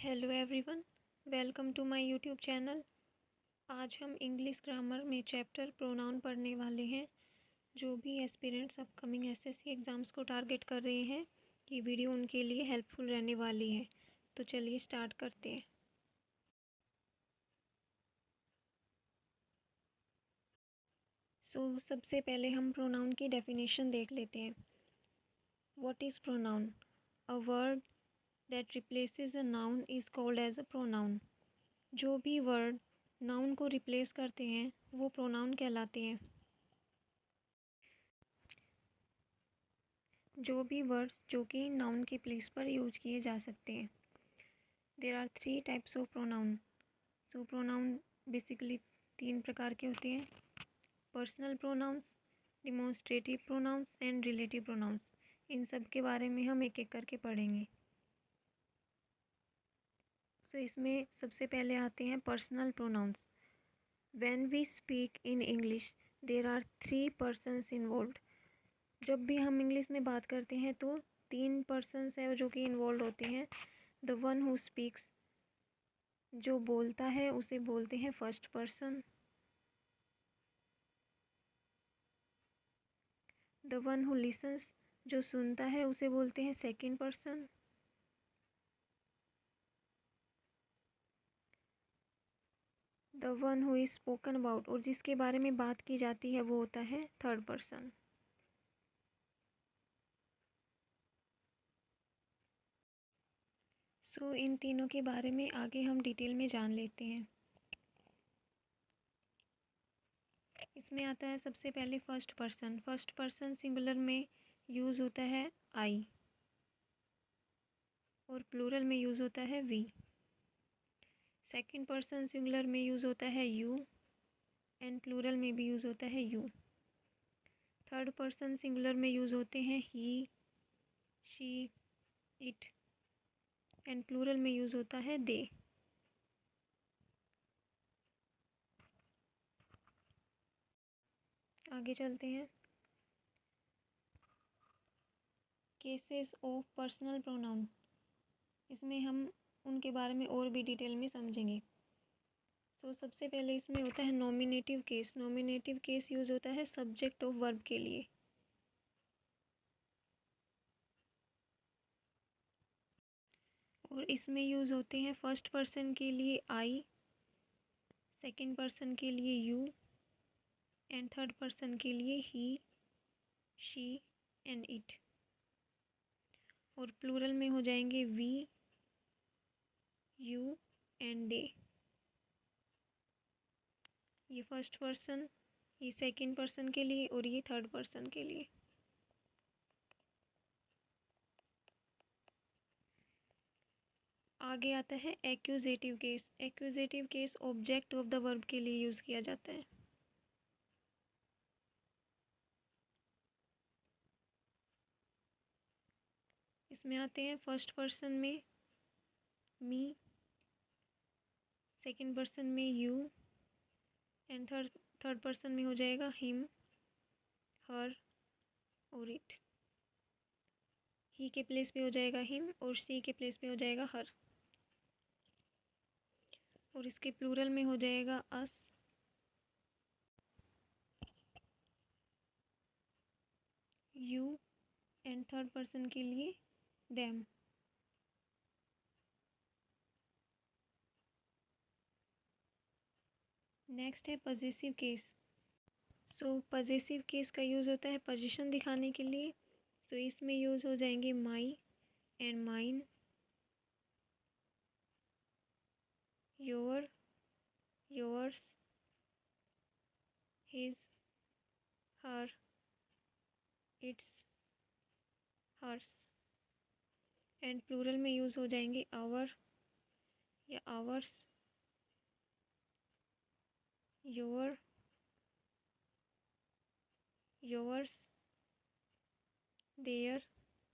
Hello everyone, welcome to my YouTube channel. आज हम English grammar में चैप्टर प्रोनाउन पढ़ने वाले हैं। जो भी एस्पिरेंट्स अपकमिंग एसएससी एग्ज़ाम्स को टारगेट कर रहे हैं, ये वीडियो उनके लिए हेल्पफुल रहने वाली है। तो चलिए स्टार्ट करते हैं। सबसे पहले हम प्रोनाउन की डेफिनेशन देख लेते हैं। What is pronoun? A word that replaces a noun is called as a pronoun. जो भी वर्ड नाउन को रिप्लेस करते हैं वो प्रोनाउन कहलाते हैं। जो भी वर्ड्स जो कि नाउन के प्लेस पर यूज किए जा सकते हैं। There are 3 types of pronoun. Pronoun basically 3 प्रकार के होते हैं: personal pronouns, demonstrative pronouns and relative pronouns. इन सब के बारे में हम एक एक करके पढ़ेंगे। इसमें सबसे पहले आते हैं personal pronouns. When we speak in English there are 3 persons involved. जब भी हम इंग्लिश में बात करते हैं तो 3 पर्सन्स है जो कि इन्वॉल्व होते हैं। द वन हु स्पीक्स, जो बोलता है उसे बोलते हैं first person. The one who lessons, जो सुनता है उसे बोलते हैं second person. The one who is spoken about, और जिसके बारे में बात की जाती है वो होता है थर्ड पर्सन। इन तीनों के बारे में आगे हम डिटेल में जान लेते हैं। इसमें आता है सबसे पहले first person. First person singular में यूज़ होता है आई और प्लूरल में यूज़ होता है वी। सेकंड पर्सन सिंगुलर में यूज़ होता है यू एंड प्लूरल में भी यूज़ होता है यू। थर्ड पर्सन सिंगुलर में यूज़ होते हैं ही, शी, इट एंड प्लूरल में यूज़ होता है दे। आगे चलते हैं। Cases of personal pronoun. इसमें हम उनके बारे में और भी डिटेल में समझेंगे। सबसे पहले इसमें होता है nominative case. Nominative case use होता है सब्जेक्ट ऑफ वर्ब के लिए। और इसमें यूज़ होते हैं फर्स्ट पर्सन के लिए आई, सेकंड पर्सन के लिए यू एंड थर्ड पर्सन के लिए ही, शी एंड इट। और प्लूरल में हो जाएंगे वी, यू एंड दे। ये फर्स्ट पर्सन, ये सेकंड पर्सन के लिए और ये थर्ड पर्सन के लिए। आगे आता है accusative case. Accusative case object of the verb के लिए यूज़ किया जाता है। इसमें आते हैं फर्स्ट पर्सन में मी, सेकंड पर्सन में यू एंड थर्ड पर्सन में हो जाएगा हिम, हर और इट। ही के प्लेस पे हो जाएगा हिम और सी के प्लेस पे हो जाएगा हर। और इसके प्लूरल में हो जाएगा अस, यू एंड थर्ड पर्सन के लिए देम। नेक्स्ट है पजेसिव केस। पजेसिव केस का यूज़ होता है पोजीशन दिखाने के लिए। इसमें यूज़ हो जाएंगे my and mine, your, yours, his, her, its, hers. And plural में यूज़ हो जाएंगे आवर या आवर्स, योर, योर्स, देयर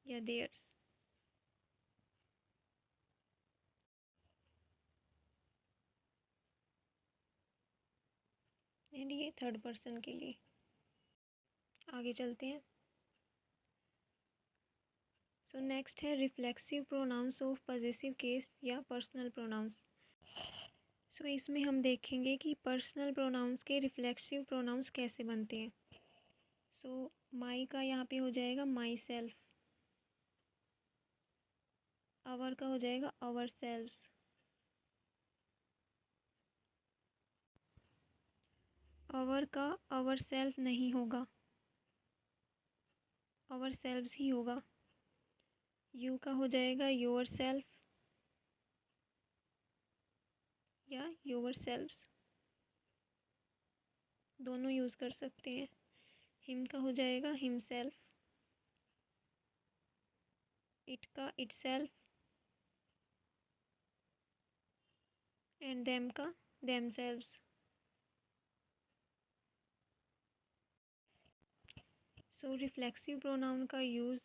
या देयर्स। एंड ये थर्ड पर्सन के लिए। आगे चलते हैं। सो नेक्स्ट है reflexive pronouns of possessive case या पर्सनल प्रोनाउंस। सो इसमें हम देखेंगे कि पर्सनल प्रोनाउंस के रिफ्लेक्सिव प्रोनाउंस कैसे बनते हैं। सो माई का यहाँ पे हो जाएगा माई सेल्फ, आवर का हो जाएगा आवर सेल्व्स, आवर का आवर सेल्फ नहीं होगा, आवर सेल्व्स ही होगा। यू का हो जाएगा योर सेल्फ या योर सेल्व्स, दोनों यूज़ कर सकते हैं। हिम का हो जाएगा हिम सेल्फ, इट का इट सेल्फ, एंड देम का देम सेल्व्स। सो रिफ्लेक्सिव प्रोनाउन का यूज़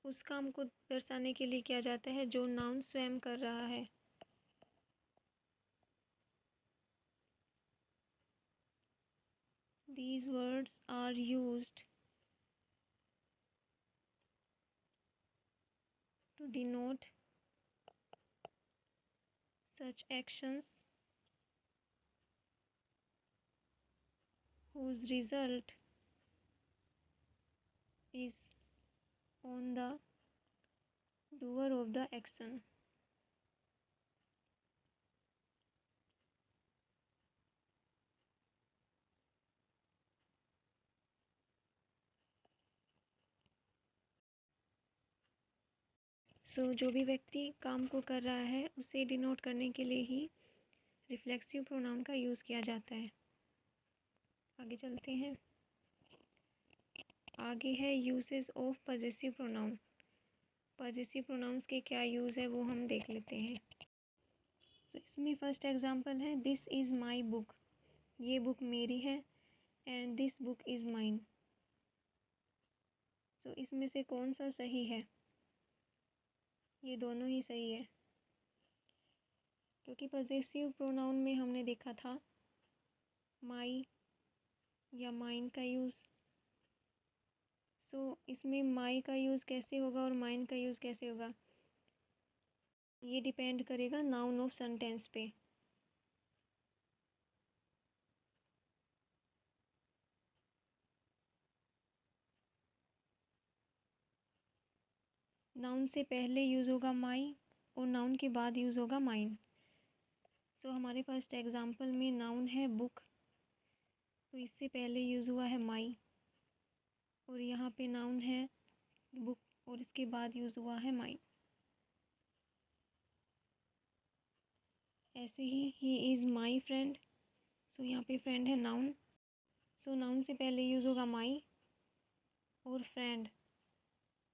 उस काम को दर्शाने के लिए किया जाता है जो नाउन स्वयं कर रहा है। These words are used to denote such actions whose result is on the doer of the action. जो भी व्यक्ति काम को कर रहा है उसे डिनोट करने के लिए ही रिफ्लेक्सिव प्रोनाउन का यूज़ किया जाता है। आगे चलते हैं। आगे है uses of possessive pronoun. Possessive pronouns के क्या यूज़ है वो हम देख लेते हैं। इसमें फर्स्ट एग्जांपल है दिस इज़ माई बुक, ये बुक मेरी है, and this book is mine. इसमें से कौन सा सही है? ये दोनों ही सही है, क्योंकि पॉजेसिव प्रोनाउन में हमने देखा था माई या माइन का यूज़। इसमें माई का यूज़ कैसे होगा और माइन का यूज़ कैसे होगा, ये डिपेंड करेगा नाउन ऑफ सेंटेंस पे। नाउन से पहले यूज़ होगा माई और नाउन के बाद यूज़ होगा माइन। हमारे फर्स्ट एग्जांपल में नाउन है बुक, तो इससे पहले यूज़ हुआ है माई, और यहाँ पे नाउन है बुक और इसके बाद यूज़ हुआ है माइन। ऐसे ही इज़ माई फ्रेंड, यहाँ पे फ्रेंड है नाउन, नाउन से पहले यूज़ होगा माई और फ्रेंड,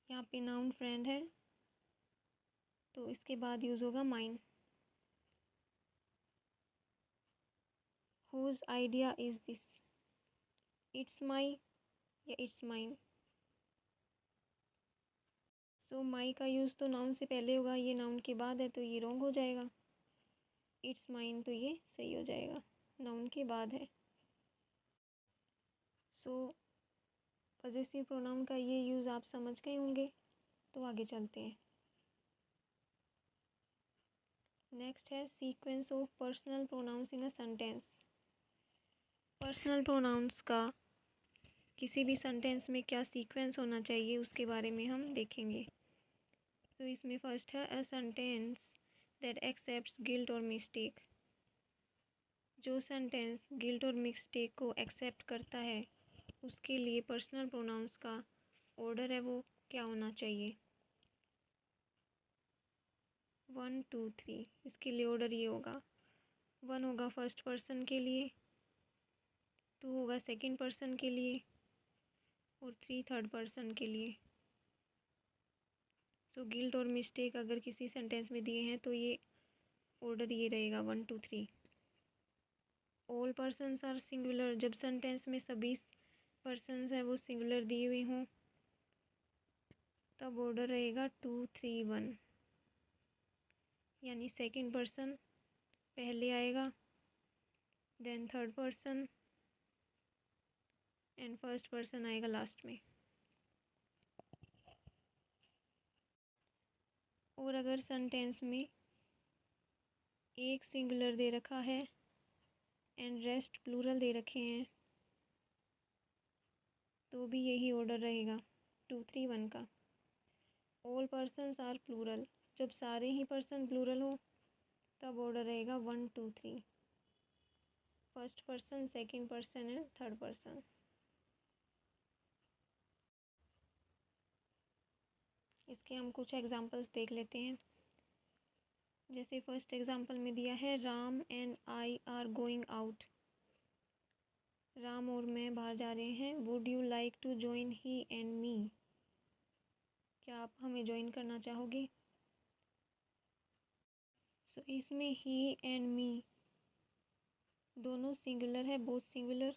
यहाँ पे नाउन फ्रेंड है तो इसके बाद यूज़ होगा mine. Whose idea is this? It's my या it's mine। माई का यूज़ तो नाउन से पहले होगा, ये नाउन के बाद है तो ये रॉन्ग हो जाएगा। इट्स माइन तो ये सही हो जाएगा, नाउन के बाद है। पॉजेसिव प्रोनाउन का ये यूज़ आप समझ गए होंगे, तो आगे चलते हैं। नेक्स्ट है sequence of personal pronouns in a sentence. Personal pronouns का किसी भी सेंटेंस में क्या सीक्वेंस होना चाहिए उसके बारे में हम देखेंगे। इसमें फर्स्ट है a sentence that accepts guilt और मिस्टेक। जो सेंटेंस गिल्ट और मिस्टेक को एक्सेप्ट करता है उसके लिए पर्सनल प्रोनाउंस का ऑर्डर है वो क्या होना चाहिए, 1 2 3। इसके लिए ऑर्डर ये होगा, 1 होगा फर्स्ट पर्सन के लिए, 2 होगा सेकंड पर्सन के लिए और 3 थर्ड पर्सन के लिए। गिल्ट और मिस्टेक अगर किसी सेंटेंस में दिए हैं तो ये ऑर्डर ये रहेगा 1 2 3। ऑल पर्सन्स आर सिंगुलर, जब सेंटेंस में सभी पर्सन्स है वो सिंगुलर दिए हुए हों तब ऑर्डर रहेगा 2 3 1, यानी सेकंड पर्सन पहले आएगा, then third person and first person आएगा लास्ट में। और अगर सेंटेंस में एक सिंगुलर दे रखा है एंड रेस्ट प्लूरल दे रखे हैं तो भी यही ऑर्डर रहेगा 2 3 1 का। ऑल पर्सन्स आर प्लूरल, जब सारे ही पर्सन प्लूरल हो तब ऑर्डर रहेगा 1 2 3, first person, second person and third person. इसके हम कुछ एग्जांपल्स देख लेते हैं। जैसे फर्स्ट एग्जांपल में दिया है Ram and I are going out. Ram और मैं बाहर जा रहे हैं। Would you like to join he and me, क्या आप हमें ज्वाइन करना चाहोगे। सो इसमें ही एंड मी दोनों सिंगुलर है, बोथ सिंगुलर।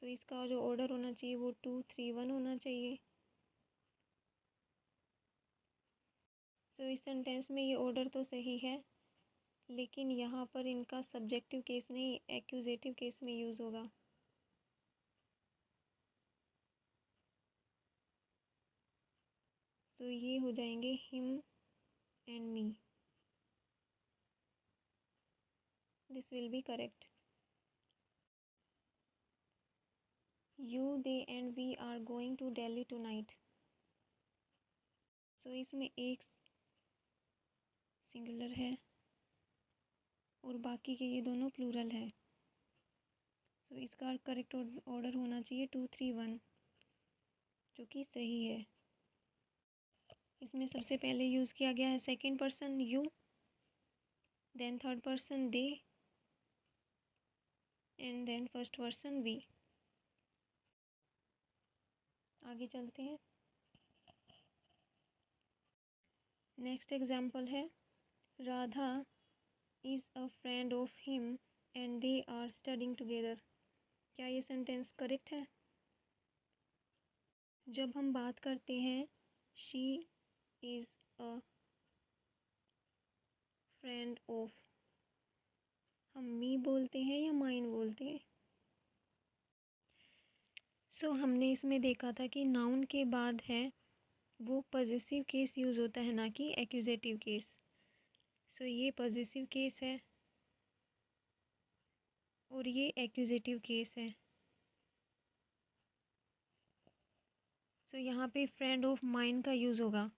सो इसका जो ऑर्डर होना चाहिए वो 2 3 1 होना चाहिए। सो इस सेंटेंस में ये ऑर्डर तो सही है, लेकिन यहाँ पर इनका सब्जेक्टिव केस नहीं एक्यूजेटिव केस में यूज़ होगा। तो ये हो जाएंगे him and me. This will be correct. You they and we are going to Delhi tonight. So इसमें एक सिंगुलर है और बाकी के ये दोनों प्लूरल है। तो इसका करेक्ट ऑर्डर होना चाहिए 2 3 1, जो कि सही है। इसमें सबसे पहले यूज़ किया गया है second person you, then third person they and then first person we. आगे चलते हैं। नेक्स्ट एग्जाम्पल है Radha is a friend of him and they are studying together. क्या ये सेंटेंस करेक्ट है। जब हम बात करते हैं she is a friend of, हम मी बोलते हैं या माइन बोलते हैं। सो हमने इसमें देखा था कि नाउन के बाद है वो पॉजिटिव केस यूज़ होता है, ना कि एक्यूजेटिव केस। सो ये पॉजिटिव केस है और ये एक्यूजेटिव केस है। सो यहाँ पे फ्रेंड ऑफ माइन का यूज़ होगा।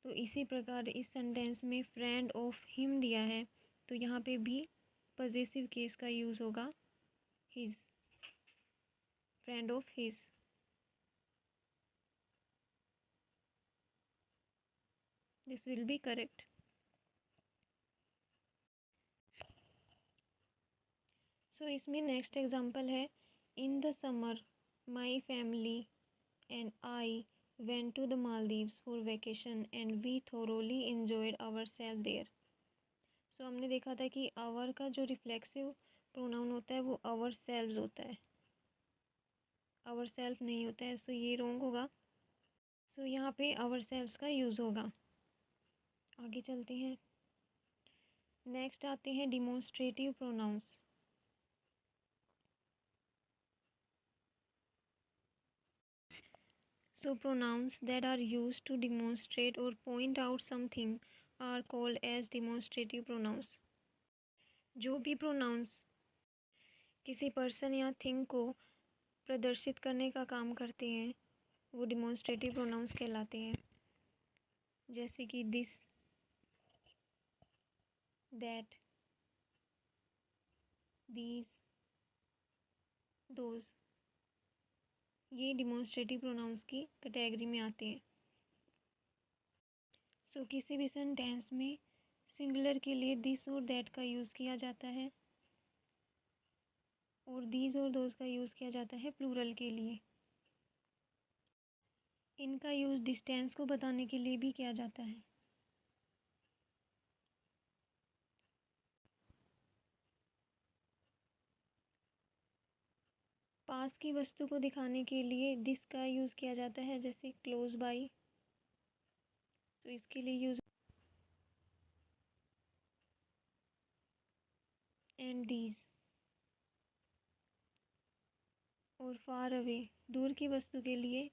तो इसी प्रकार इस सेंटेंस में फ्रेंड ऑफ हिम दिया है तो यहाँ पे भी पॉजिटिव केस का यूज़ होगा, his, friend of his. This will be correct. So इसमें नेक्स्ट एग्जांपल है in the summer my family and I went to the Maldives for vacation and we thoroughly enjoyed our self there. So हमने देखा था कि our का जो reflexive pronoun होता है वो आवर सेल्व्स होता है, आवर सेल्फ नहीं होता है। सो ये रॉन्ग होगा। सो यहाँ पे आवर सेल्व्स का यूज़ होगा। आगे चलते हैं। नेक्स्ट आते हैं demonstrative pronounce. So pronouns that are used to demonstrate or point out something are called as demonstrative pronouns. जो भी pronouns किसी पर्सन या थिंग को प्रदर्शित करने का काम करते हैं वो डिमॉन्स्ट्रेटिव प्रोनाउंस कहलाते हैं। जैसे कि दिस, दैट, दीज, दोज, ये डिमॉन्स्ट्रेटिव प्रोनाउंस की कैटेगरी में आते हैं। सो किसी भी सेंटेंस में सिंगुलर के लिए दिस और दैट का यूज़ किया जाता है और दीज और दोज का यूज़ किया जाता है प्लूरल के लिए। इनका यूज़ डिस्टेंस को बताने के लिए भी किया जाता है। पास की वस्तु को दिखाने के लिए दिस का यूज़ किया जाता है, जैसे क्लोज बाई। तो इसके लिए यूज़ एंड दीज। और फार अवे, दूर की वस्तु के लिए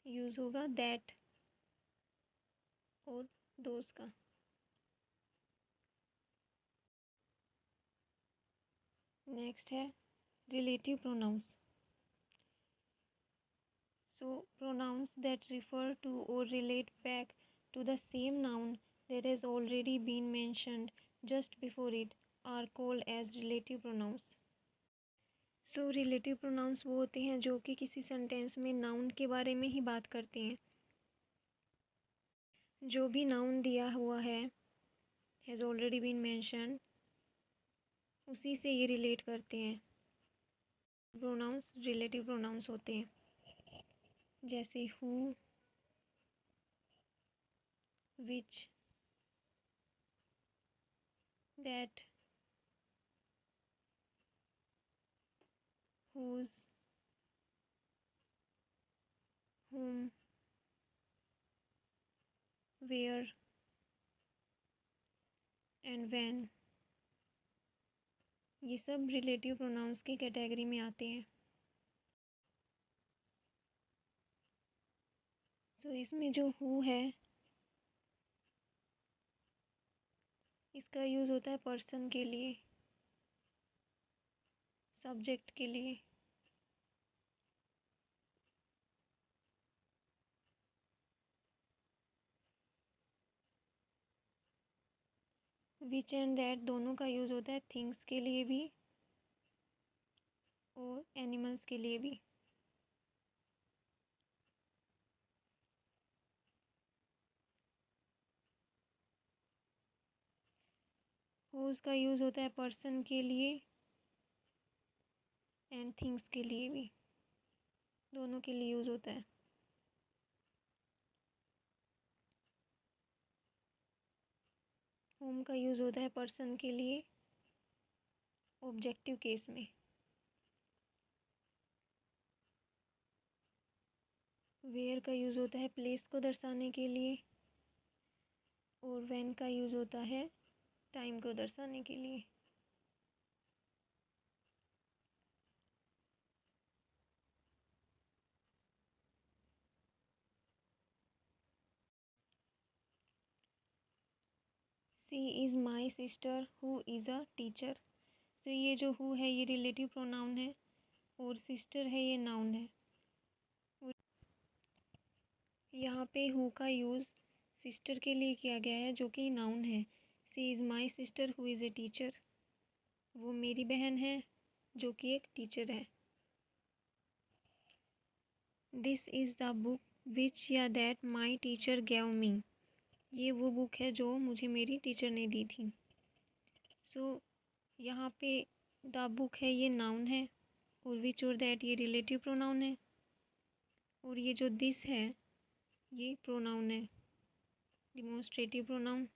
यूज़ होगा दैट और दोज का। नेक्स्ट है relative pronouns. So pronouns that refer to or relate back to the same noun that has already been mentioned just before it are called as relative pronouns. So relative pronouns वो होते हैं जो कि किसी sentence में noun के बारे में ही बात करते हैं। जो भी नाउन दिया हुआ है has already been mentioned, उसी से ये रिलेट करते हैं। प्रोनाउंस रिलेटिव प्रोनाउंस होते हैं, जैसे who, which, that, whose, whom, where and when। ये सब रिलेटिव प्रोनाउंस की कैटेगरी में आते हैं। तो इसमें जो हु है इसका यूज़ होता है पर्सन के लिए, सब्जेक्ट के लिए। विच एंड दैट दोनों का यूज़ होता है थिंग्स के लिए भी और एनिमल्स के लिए भी। हुज का यूज़ होता है पर्सन के लिए एंड थिंग्स के लिए भी, दोनों के लिए यूज़ होता है। होम का यूज़ होता है पर्सन के लिए ऑब्जेक्टिव केस में। वेयर का यूज़ होता है प्लेस को दर्शाने के लिए और व्हेन का यूज़ होता है टाइम को दर्शाने के लिए। She is my sister who is a teacher. तो ये जो हु है ये रिलेटिव प्रोनाउन है और सिस्टर है ये नाउन है। यहाँ पे हु का यूज़ सिस्टर के लिए किया गया है जो कि नाउन है। She is my sister who is a teacher. वो मेरी बहन है जो कि एक टीचर है। This is the book which या that my teacher gave me. ये वो बुक है जो मुझे मेरी टीचर ने दी थी। सो यहाँ पे द बुक है ये नाउन है और विच और दैट ये रिलेटिव प्रोनाउन है और ये जो दिस है ये प्रोनाउन है, डिमोन्स्ट्रेटिव प्रोनाउन।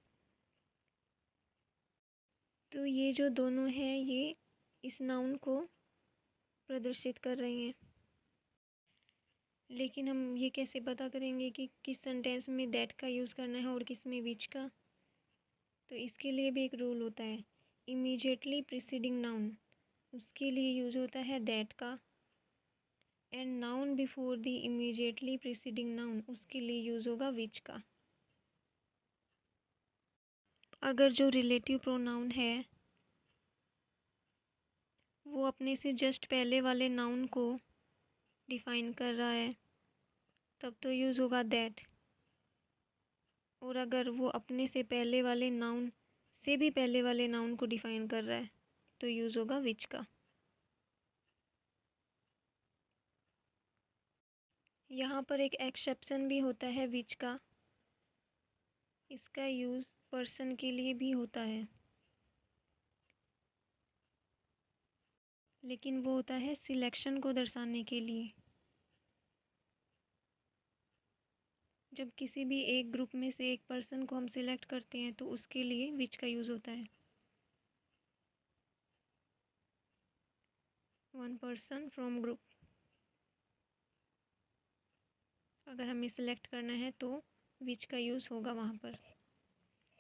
तो ये जो दोनों हैं ये इस नाउन को प्रदर्शित कर रहे हैं। लेकिन हम ये कैसे पता करेंगे कि किस सेंटेंस में दैट का यूज़ करना है और किस में विच का? तो इसके लिए भी एक रूल होता है। इमीडिएटली प्रीसीडिंग नाउन उसके लिए यूज़ होता है दैट का and noun before the immediately preceding noun उसके लिए यूज़ होगा विच का। अगर जो रिलेटिव प्रोनाउन है वो अपने से जस्ट पहले वाले नाउन को डिफ़ाइन कर रहा है तब तो यूज़ होगा दैट। और अगर वो अपने से पहले वाले नाउन से भी पहले वाले नाउन को डिफ़ाइन कर रहा है तो यूज़ होगा विच का। यहाँ पर एक एक्सेप्शन भी होता है विच का। इसका यूज़ पर्सन के लिए भी होता है, लेकिन वो होता है सिलेक्शन को दर्शाने के लिए। जब किसी भी एक ग्रुप में से एक पर्सन को हम सिलेक्ट करते हैं तो उसके लिए विच का यूज़ होता है। One person from group. अगर हमें सिलेक्ट करना है तो विच का यूज़ होगा वहाँ पर।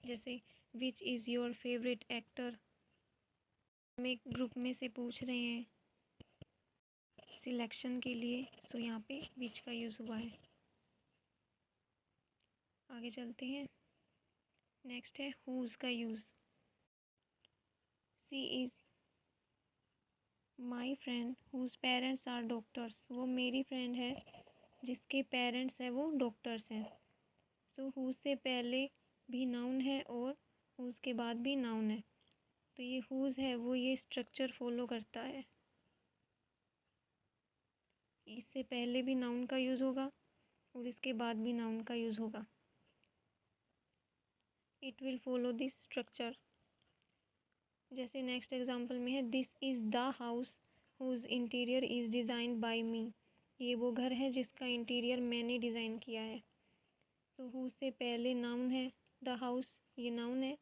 जैसे which is your favourite actor. हम एक ग्रुप में से पूछ रहे हैं सिलेक्शन के लिए, सो यहाँ पे विच का यूज़ हुआ है। आगे चलते हैं। नेक्स्ट है हुज़ का यूज़। She is my friend whose parents are doctors. वो मेरी फ्रेंड है जिसके पेरेंट्स हैं वो डॉक्टर्स हैं। सो हुज़ से पहले भी नाउन है और हुज़ के बाद भी नाउन है। तो ये हुज़ है वो ये स्ट्रक्चर फॉलो करता है। इससे पहले भी नाउन का यूज़ होगा और इसके बाद भी नाउन का यूज़ होगा। It will follow this structure. जैसे नेक्स्ट एग्जांपल में है this is the house whose interior is designed by me. ये वो घर है जिसका इंटीरियर मैंने डिज़ाइन किया है। तो हुज से पहले नाउन है, द हाउस ये नाउन है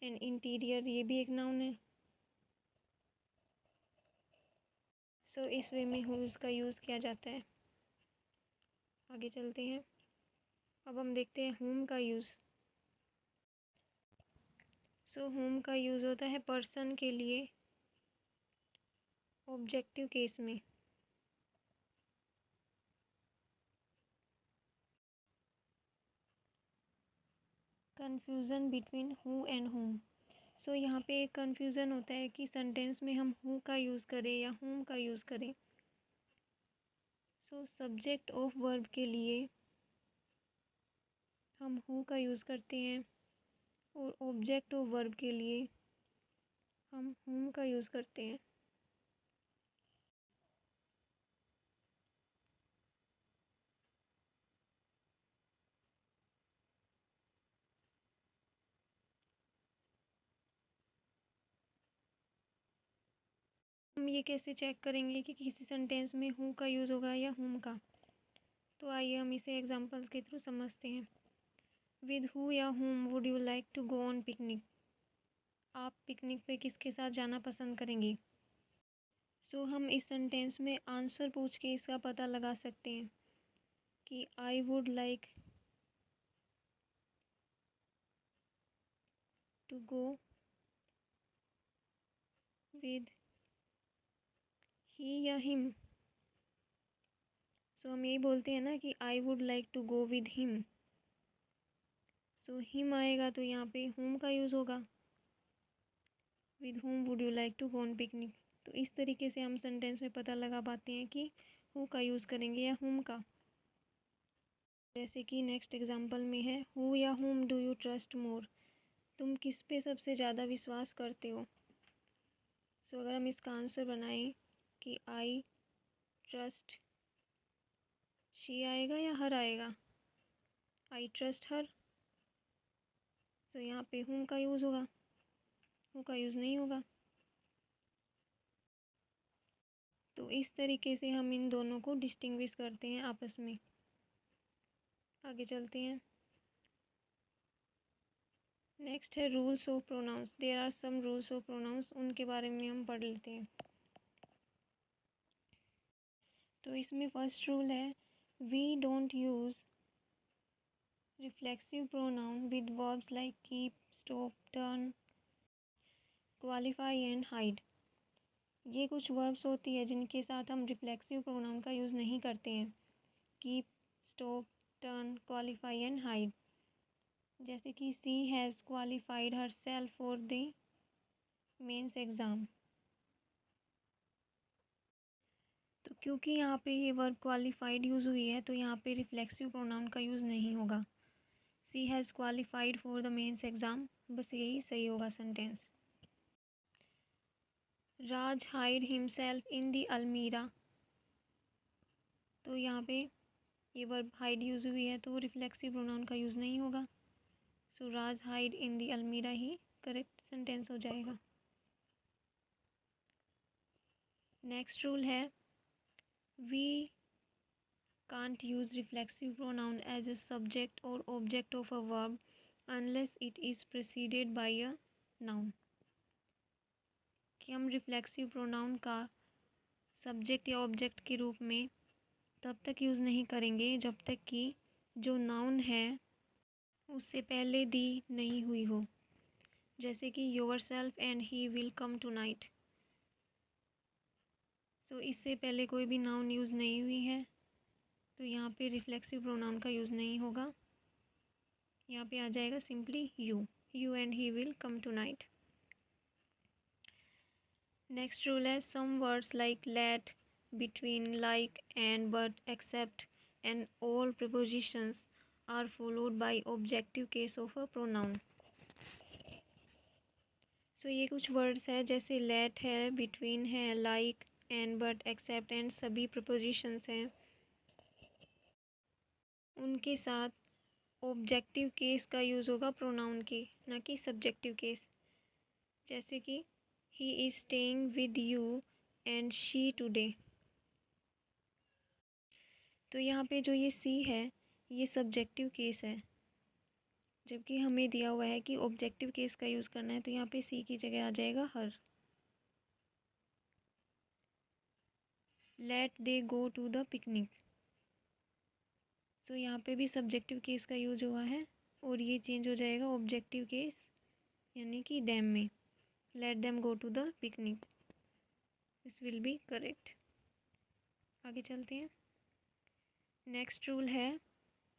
एंड इंटीरियर ये भी एक नाउन है। सो इस वे में हुज का यूज़ किया जाता है। आगे चलते हैं। अब हम देखते हैं होम का यूज़। सो होम का यूज़ होता है पर्सन के लिए ऑब्जेक्टिव केस में। Confusion between who and whom. So यहाँ पे एक कन्फ्यूज़न होता है कि सेंटेंस में हम हु का यूज़ करें या होम का यूज़ करें। सो सब्जेक्ट ऑफ वर्ब के लिए हम हु का यूज़ करते हैं और ऑब्जेक्ट ऑफ वर्ब के लिए हम होम का यूज़ करते हैं। हम ये कैसे चेक करेंगे कि किसी सेंटेंस में हु का यूज़ होगा या होम का? तो आइए हम इसे एग्जांपल के थ्रू समझते हैं। विद हु या whom would you like to go on picnic. आप पिकनिक पे किसके साथ जाना पसंद करेंगे? सो हम इस सेंटेंस में आंसर पूछ के इसका पता लगा सकते हैं कि I would like to go with he या हिम। सो हम यही बोलते हैं ना कि I would like to go with him. So him आएगा तो यहाँ पे होम का यूज़ होगा। With whom would you like to go on picnic. तो इस तरीके से हम सेंटेंस में पता लगा पाते हैं कि हु का यूज़ करेंगे या होम का। जैसे कि नेक्स्ट एग्जांपल में है हु या होम डू यू ट्रस्ट मोर। तुम किस पे सबसे ज़्यादा विश्वास करते हो? सो अगर हम इसका आंसर बनाएं कि आई ट्रस्ट शी आएगा या हर आएगा? I trust her. तो यहाँ पे होम का यूज़ होगा, हु का यूज़ नहीं होगा। तो इस तरीके से हम इन दोनों को डिस्टिंग्विश करते हैं आपस में। आगे चलते हैं। नेक्स्ट है rules of pronouns. There are some rules of pronouns, उनके बारे में हम पढ़ लेते हैं। तो इसमें फर्स्ट रूल है we don't use reflexive pronoun with verbs like keep, stop, turn, qualify and hide. ये कुछ वर्ब्स होती है जिनके साथ हम रिफ्लेक्सिव प्रोनाउन का यूज़ नहीं करते हैं। Keep, stop, turn, qualify and hide. जैसे कि she has qualified her self for the mains exam. तो क्योंकि यहाँ पे ये वर्ब क्वालिफाइड यूज़ हुई है तो यहाँ पे रिफ्लेक्सिव प्रोनाउन का यूज़ नहीं होगा। She has qualified for the mains exam, बस यही सही होगा sentence. Raj hide himself in the अलमीरा। तो यहाँ पे ये वर्ब हाइड यूज़ हुई है तो रिफ्लेक्सिव प्रोनाउन का यूज़ नहीं होगा। सो राज हाइड इन द अलमीरा ही करेक्ट सेंटेंस हो जाएगा। नेक्स्ट रूल है we can't use reflexive pronoun as a subject or object of a verb unless it is preceded by a noun। कि हम रिफ्लेक्सिव प्रोनाउन का सब्जेक्ट या ऑब्जेक्ट के रूप में तब तक यूज़ नहीं करेंगे जब तक कि जो नाउन है उससे पहले दी नहीं हुई हो। जैसे कि yourself and he will come tonight. So इससे पहले कोई भी नाउन यूज़ नहीं हुई है तो यहाँ पे रिफ्लेक्सिव प्रोनाउन का यूज़ नहीं होगा। यहाँ पे आ जाएगा simply you and he will come tonight. Next rule है some words like let, between, like, and, but, except and all prepositions are followed by objective case of a pronoun. So ये कुछ words है जैसे let है, between है, like, and, but, except and सभी prepositions हैं, उनके साथ ऑब्जेक्टिव केस का यूज़ होगा प्रोनाउन के, ना कि सब्जेक्टिव केस। जैसे कि he is staying with you and she today. तो यहाँ पे जो ये सी है ये सब्जेक्टिव केस है, जबकि हमें दिया हुआ है कि ऑब्जेक्टिव केस का यूज़ करना है, तो यहाँ पे सी की जगह आ जाएगा her. Let they go to the picnic. So यहाँ पे भी सब्जेक्टिव केस का यूज हुआ है और ये चेंज हो जाएगा ऑब्जेक्टिव केस यानी कि देम में। Let them go to the picnic, this will be correct. आगे चलते हैं। नेक्स्ट रूल है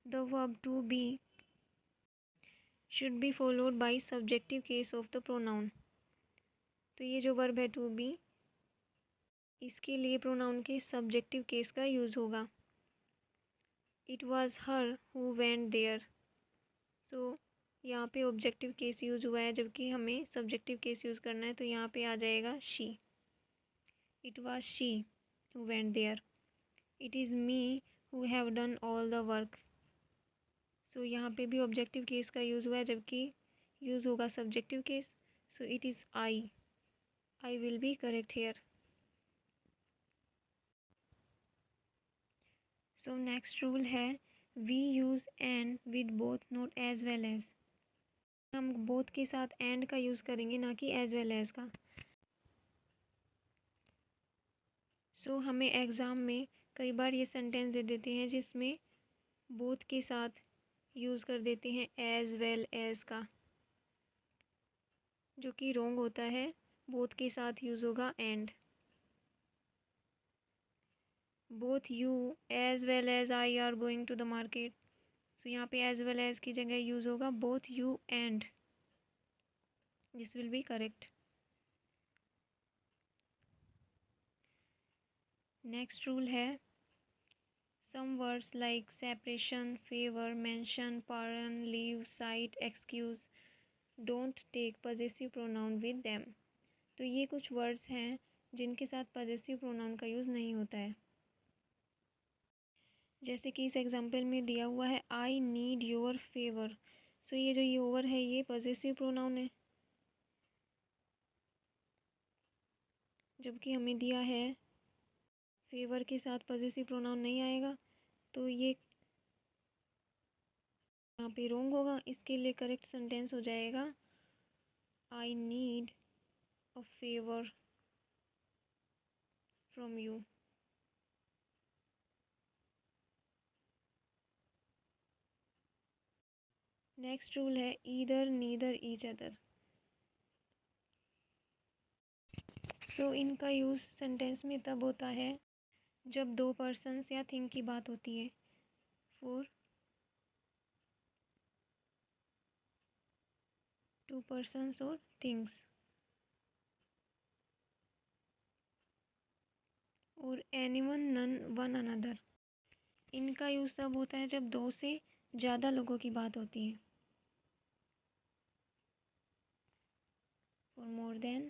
the verb to be should be followed by subjective case of the pronoun. तो ये जो वर्ब है टू बी, इसके लिए प्रोनाउन के सब्जेक्टिव केस का यूज़ होगा। It was her who went there. So यहाँ पे ऑब्जेक्टिव केस यूज़ हुआ है, जबकि हमें सब्जेक्टिव केस यूज़ करना है, तो यहाँ पे आ जाएगा she. It was she who went there. It is me who have done all the work. So यहाँ पे भी ऑब्जेक्टिव केस का यूज़ हुआ है, जबकि यूज़ होगा subjective case. So it is I will be correct here. So next rule है we use and with both not as well as. हम बोथ के साथ एंड का यूज़ करेंगे, ना कि एज वेल एज का। सो हमें एग्ज़ाम में कई बार ये सेंटेंस दे देते हैं जिसमें बोथ के साथ यूज़ कर देते हैं एज वेल एज का, जो कि रॉन्ग होता है। बोथ के साथ यूज़ होगा and. Both you as well as I are going to the market. So यहाँ पे एज वेल एज की जगह यूज़ होगा both you and, this will be correct. Next rule है some words like separation, favour, mention, pardon, leave, sight, excuse don't take possessive pronoun with them. तो ये कुछ words हैं जिनके साथ पजेसिव प्रोनाउन का यूज़ नहीं होता है। जैसे कि इस एग्जांपल में दिया हुआ है आई नीड योर फेवर। सो ये जो योर है ये पजेसिव प्रोनाउन है, जबकि हमें दिया है फेवर के साथ पजेसिव प्रोनाउन नहीं आएगा, तो ये यहाँ पे रॉन्ग होगा। इसके लिए करेक्ट सेंटेंस हो जाएगा I need a favour from you. Next rule है ईदर, नीदर, ईच अदर। सो इनका यूज़ सेंटेंस में तब होता है जब दो पर्सन्स या थिंग की बात होती है। फॉर टू पर्सन्स और थिंग्स, और एनीवन, नन, वन अनदर। इनका यूज़ तब होता है जब दो से ज़्यादा लोगों की बात होती है। For more than,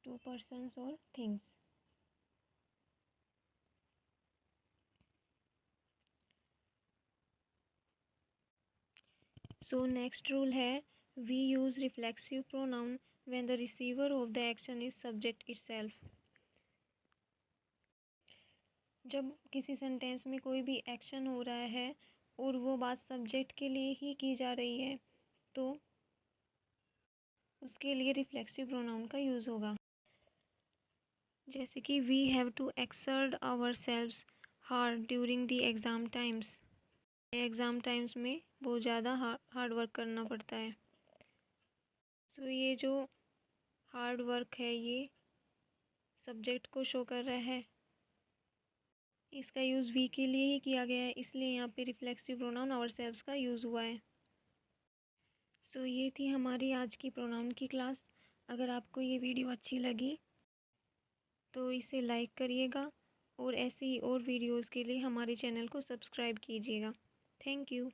two persons और थिंग्स। सो नेक्स्ट रूल है we use reflexive pronoun when the receiver of the action is subject itself. जब किसी सेंटेंस में कोई भी एक्शन हो रहा है और वो बात सब्जेक्ट के लिए ही की जा रही है, तो उसके लिए रिफ्लेक्सिव प्रोनाउन का यूज़ होगा। जैसे कि we have to exert ourselves hard during the exam times. Exam times में बहुत ज़्यादा हार्ड वर्क करना पड़ता है। सो ये जो हार्ड वर्क है ये सब्जेक्ट को शो कर रहा है। इसका यूज़ वी के लिए ही किया गया है, इसलिए यहाँ पे रिफ्लेक्सिव प्रोनाउन आवरसेल्व्स का यूज़ हुआ है। सो ये थी हमारी आज की प्रोनाउन की क्लास। अगर आपको ये वीडियो अच्छी लगी तो इसे लाइक करिएगा और ऐसे ही और वीडियोज़ के लिए हमारे चैनल को सब्सक्राइब कीजिएगा। Thank you.